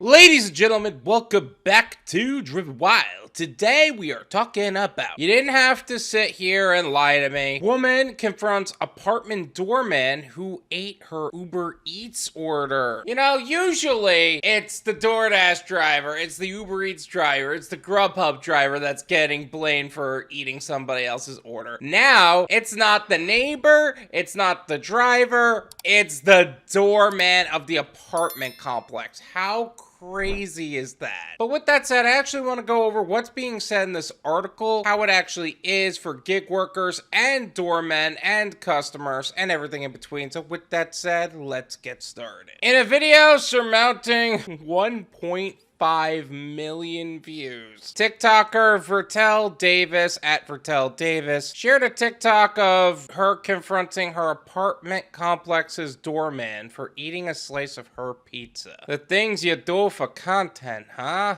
Ladies and gentlemen, welcome back to Driven Wild. Today we are talking about, you didn't have to sit here and lie to me. Woman confronts apartment doorman who ate her Uber Eats order. You know, usually it's the DoorDash driver, it's the Uber Eats driver, it's the Grubhub driver that's getting blamed for eating somebody else's order. Now, it's not the neighbor, it's not the driver, it's the doorman of the apartment complex. How crazy is that? But with that said, I actually want to go over what's being said in this article, how it actually is for gig workers and doormen and customers and everything in between. So with that said, let's get started. In a video surmounting 1.5 million views, TikToker Vertelldavis at Vertelldavis shared a TikTok of her confronting her apartment complex's doorman for eating a slice of her pizza. The things you do for content, huh?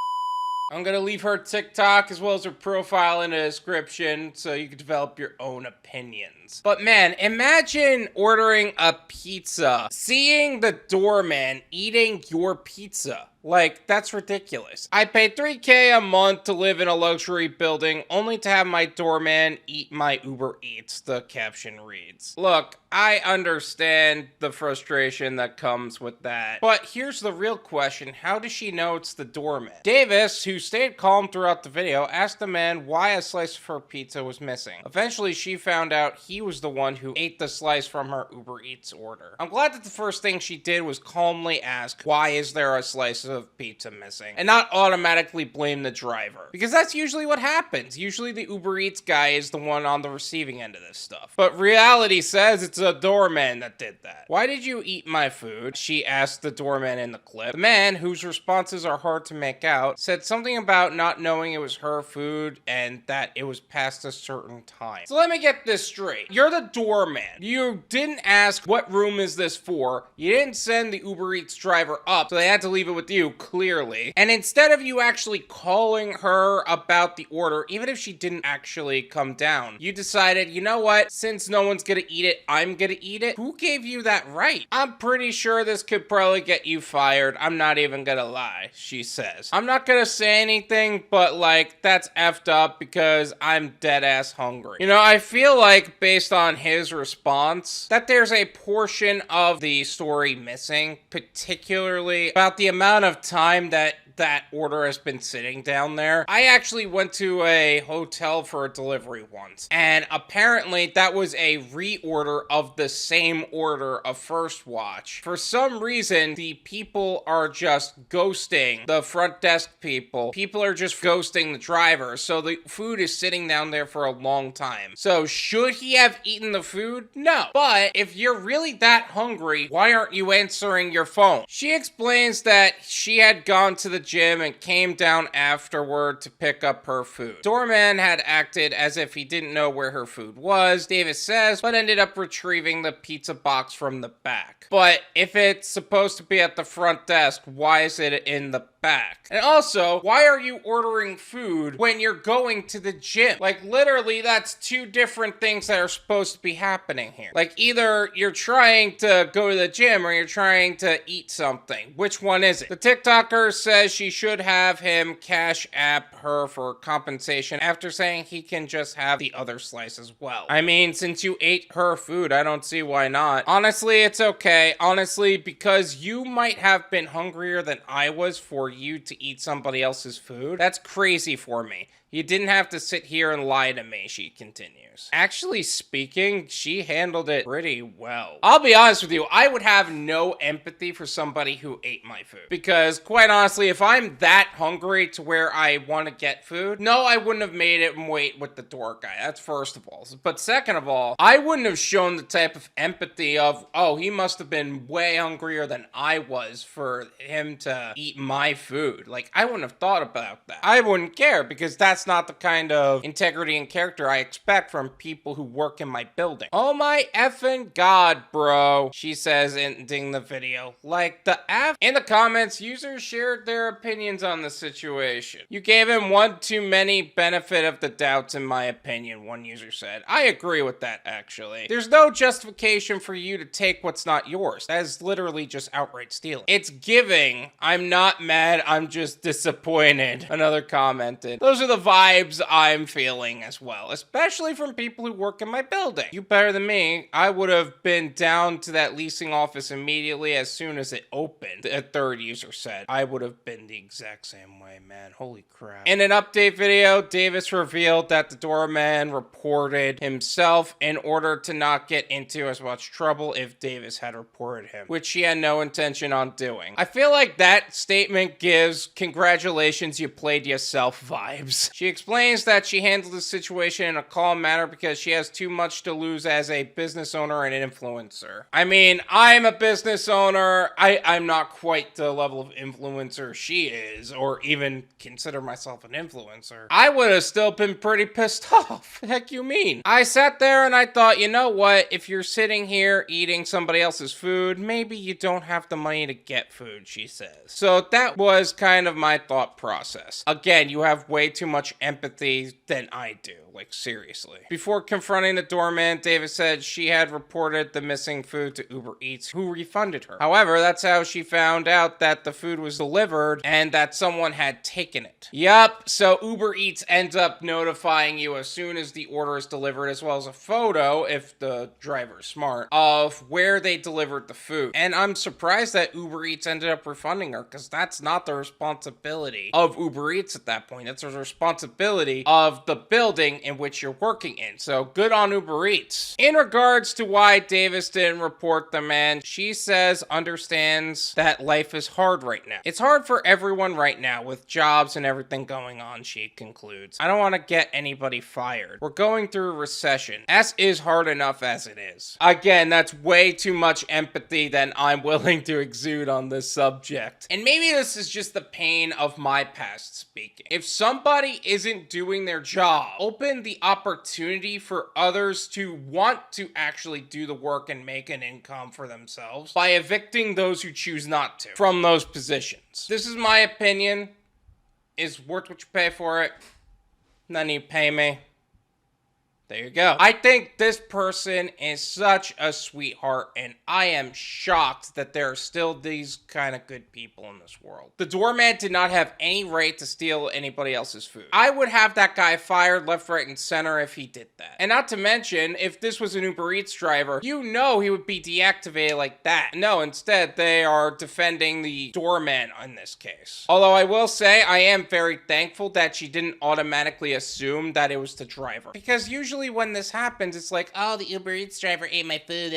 I'm gonna leave her TikTok as well as her profile in the description so you can develop your own opinions. But man, imagine ordering a pizza, seeing the doorman eating your pizza. Like, that's ridiculous. I pay $3K a month to live in a luxury building only to have my doorman eat my Uber Eats, the caption reads. Look, I understand the frustration that comes with that. But here's the real question. How does she know it's the doorman? Davis, who stayed calm throughout the video, asked the man why a slice of her pizza was missing. Eventually, she found out he was the one who ate the slice from her Uber Eats order. I'm glad that the first thing she did was calmly ask, why is there a slice of pizza missing, and not automatically blame the driver, because that's usually what happens. Usually the Uber Eats guy is the one on the receiving end of this stuff, but reality says it's a doorman that did that. Why did you eat my food? She asked the doorman in the clip. The man, whose responses are hard to make out, said something about not knowing it was her food and that it was past a certain time. So let me get this straight. You're the doorman. You didn't ask what room is this for. You didn't send the Uber Eats driver up, so they had to leave it with you, clearly. And instead of you actually calling her about the order, even if she didn't actually come down, you decided, you know what, since no one's gonna eat it, I'm gonna eat it. Who gave you that right? I'm pretty sure this could probably get you fired. I'm not even gonna lie, she says. I'm not gonna say anything, but like, that's effed up because I'm dead ass hungry. You know, I feel like based on his response, that there's a portion of the story missing, particularly about the amount of time that order has been sitting down there. I actually went to a hotel for a delivery once, and apparently that was a reorder of the same order of First Watch. For some reason, the people are just ghosting the front desk people. People are just ghosting the driver, so the food is sitting down there for a long time. So should he have eaten the food? No. But if you're really that hungry, why aren't you answering your phone? She explains that she had gone to the gym and came down afterward to pick up her food. Doorman had acted as if he didn't know where her food was, Davis says, but ended up retrieving the pizza box from the back. But if it's supposed to be at the front desk, why is it in the back? And also, why are you ordering food when you're going to the gym? Like, literally, that's two different things that are supposed to be happening here. Like, either you're trying to go to the gym or you're trying to eat something. Which one is it? The TikToker says she should have him cash app her for compensation after saying he can just have the other slice as well. I mean, since you ate her food, I don't see why not. Honestly, it's okay. Honestly, because you might have been hungrier than I was for you to eat somebody else's food. That's crazy for me. You didn't have to sit here and lie to me, she continues. Actually speaking, she handled it pretty well. I'll be honest with you, I would have no empathy for somebody who ate my food. Because, quite honestly, if I'm that hungry to where I want to get food, no, I wouldn't have made it and wait with the door guy. That's first of all. But second of all, I wouldn't have shown the type of empathy of, oh, he must have been way hungrier than I was for him to eat my food. Like, I wouldn't have thought about that. I wouldn't care because that's not the kind of integrity and character I expect from people who work in my building. Oh my effing god, bro, she says, ending the video. Like, the F. In the comments, users shared their opinions on the situation. You gave him one too many benefit of the doubts, in my opinion, one user said. I agree with that, actually. There's no justification for you to take what's not yours. That is literally just outright stealing. It's giving, I'm not mad, I'm just disappointed. Another commented. Those are the vibes I'm feeling as well, especially from people who work in my building. You better than me. I would have been down to that leasing office immediately as soon as it opened, a third user said. I would have been the exact same way, man. Holy crap. In an update video, Davis revealed that the doorman reported himself in order to not get into as much trouble if Davis had reported him, which she had no intention on doing. I feel like that statement gives congratulations, you played yourself vibes. She explains that she handled the situation in a calm manner because she has too much to lose as a business owner and an influencer. I mean, I'm a business owner. I'm not quite the level of influencer she is, or even consider myself an influencer. I would have still been pretty pissed off. The heck you mean? I sat there and I thought, you know what? If you're sitting here eating somebody else's food, maybe you don't have the money to get food, she says. So that was kind of my thought process. Again, you have way too much empathy than I do. Like, seriously. Before confronting the doorman, Davis said she had reported the missing food to UberEats, who refunded her. However, that's how she found out that the food was delivered and that someone had taken it. Yup, so UberEats ends up notifying you as soon as the order is delivered, as well as a photo, if the driver is smart, of where they delivered the food. And I'm surprised that UberEats ended up refunding her, because that's not the responsibility of UberEats at that point. It's the responsibility of the building in which you're working in. So good on Uber Eats. In regards to why Davis didn't report the man, she says understands that life is hard right now. It's hard for everyone right now with jobs and everything going on, she concludes. I don't want to get anybody fired. We're going through a recession. S is hard enough as it is. Again, that's way too much empathy than I'm willing to exude on this subject. And maybe this is just the pain of my past speaking. If somebody isn't doing their job, open the opportunity for others to want to actually do the work and make an income for themselves by evicting those who choose not to from those positions. This is my opinion. It's worth what you pay for it. None of you pay me. There you go. I think this person is such a sweetheart, and I am shocked that there are still these kind of good people in this world. The doorman did not have any right to steal anybody else's food. I would have that guy fired left, right, and center if he did that. And not to mention, if this was an Uber Eats driver, you know he would be deactivated like that. No, instead, they are defending the doorman in this case. Although I will say, I am very thankful that she didn't automatically assume that it was the driver. Because usually when this happens, it's like, oh, the Uber Eats driver ate my food,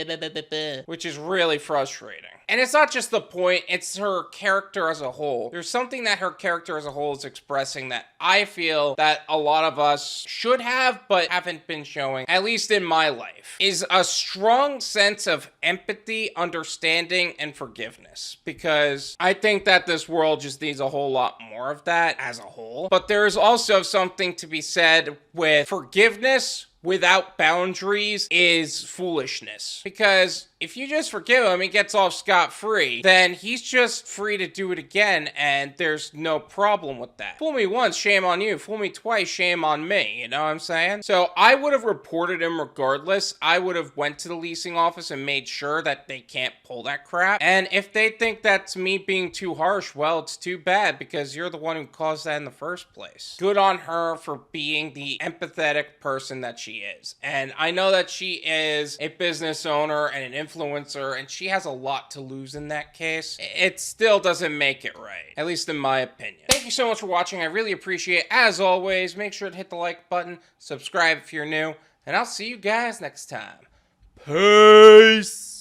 which is really frustrating. And it's not just the point, it's her character as a whole. There's something that her character as a whole is expressing that I feel that a lot of us should have, but haven't been showing, at least in my life, is a strong sense of empathy, understanding, and forgiveness. Because I think that this world just needs a whole lot more of that as a whole. But there is also something to be said with forgiveness without boundaries is foolishness. Because if you just forgive him, he gets off scot-free, then he's just free to do it again, and there's no problem with that. Fool me once, shame on you. Fool me twice, shame on me. You know what I'm saying? So I would have reported him regardless. I would have went to the leasing office and made sure that they can't pull that crap. And if they think that's me being too harsh, well, it's too bad, because you're the one who caused that in the first place. Good on her for being the empathetic person that she is. And I know that she is a business owner and an influencer, and she has a lot to lose in that case. It still doesn't make it right, at least in my opinion. Thank you so much for watching. I really appreciate it. As always, make sure to hit the like button, subscribe if you're new, and I'll see you guys next time. Peace!